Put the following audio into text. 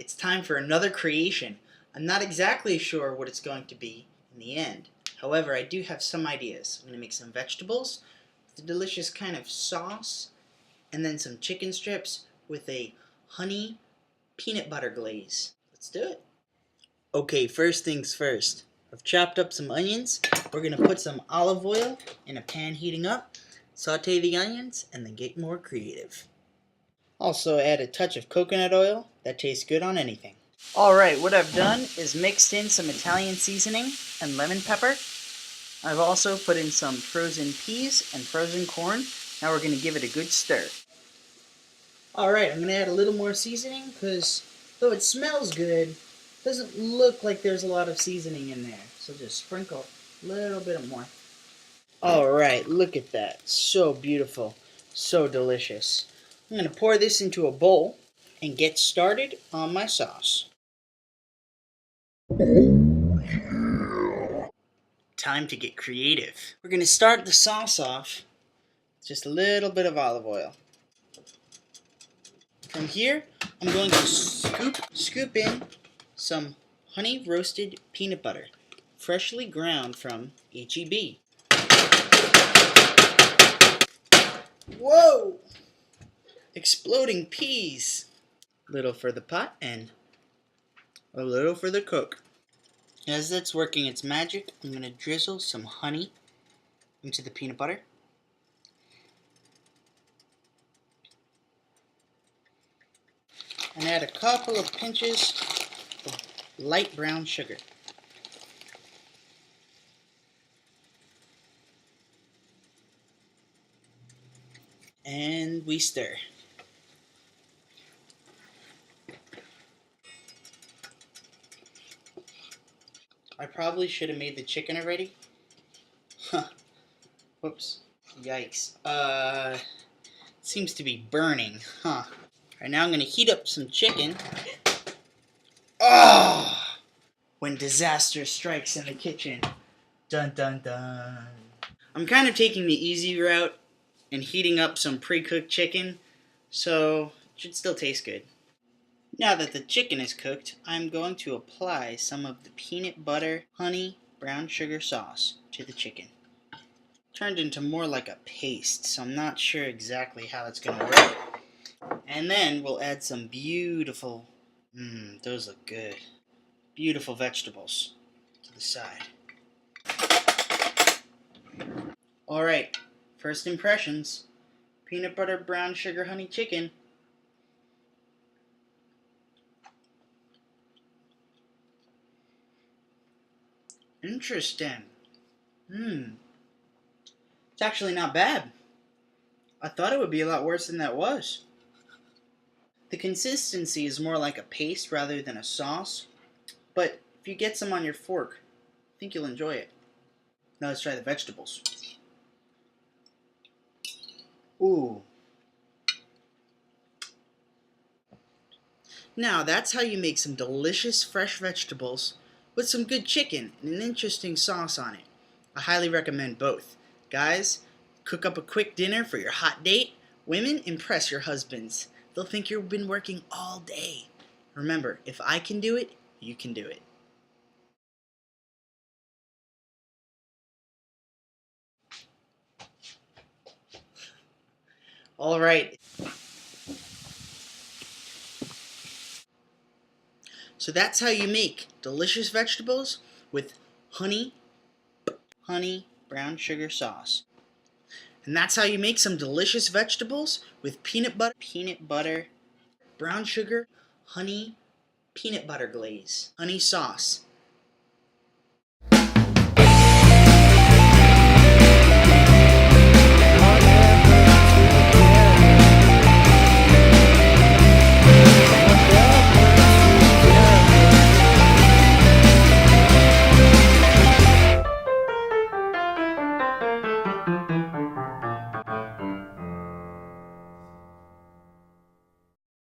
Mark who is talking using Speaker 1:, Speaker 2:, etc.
Speaker 1: it's time for another creation. I'm not exactly sure what it's going to be in the end. However, I do have some ideas. I'm going to make some vegetables with a delicious kind of sauce, and then some chicken strips with a honey peanut butter glaze. Let's do it. Okay, first things first. I've chopped up some onions. We're going to put some olive oil in a pan heating up, saute the onions, and then get more creative. Also add a touch of coconut oil. That tastes good on anything. Alright, what I've done is mixed in some Italian seasoning and lemon pepper. I've also put in some frozen peas and frozen corn. Now we're going to give it a good stir. Alright, I'm going to add a little more seasoning because though it smells good, it doesn't look like there's a lot of seasoning in there. So just sprinkle a little bit more. Alright, look at that. So beautiful. So delicious. I'm going to pour this into a bowl and get started on my sauce. Time to get creative. We're going to start the sauce off with just a little bit of olive oil. From here, I'm going to scoop in some honey roasted peanut butter, freshly ground from H-E-B. Whoa! Exploding peas. A little for the pot and a little for the cook. As that's working its magic, I'm going to drizzle some honey into the peanut butter. And add a couple of pinches of light brown sugar. And we stir. I probably should have made the chicken already. Huh. Whoops. Yikes. Seems to be burning. Huh. Alright, now I'm going to heat up some chicken. Ah! When disaster strikes in the kitchen. Dun dun dun. I'm kind of taking the easy route and heating up some pre-cooked chicken, so it should still taste good. Now that the chicken is cooked, I'm going to apply some of the peanut butter, honey, brown sugar sauce to the chicken. Turned into more like a paste, so I'm not sure exactly how it's going to work. And then we'll add some beautiful, those look good, beautiful vegetables to the side. Alright, first impressions. Peanut butter, brown sugar, honey chicken. Interesting. It's actually not bad. I thought it would be a lot worse than that was. The consistency is more like a paste rather than a sauce, but if you get some on your fork, I think you'll enjoy it. Now let's try the vegetables. Ooh. Now that's how you make some delicious fresh vegetables with some good chicken and an interesting sauce on it. I highly recommend both. Guys, cook up a quick dinner for your hot date. Women, impress your husbands. They'll think you've been working all day. Remember, if I can do it, you can do it. All right. So that's how you make delicious vegetables with honey, brown sugar sauce. And that's how you make some delicious vegetables with peanut butter, brown sugar, honey, peanut butter glaze, honey sauce.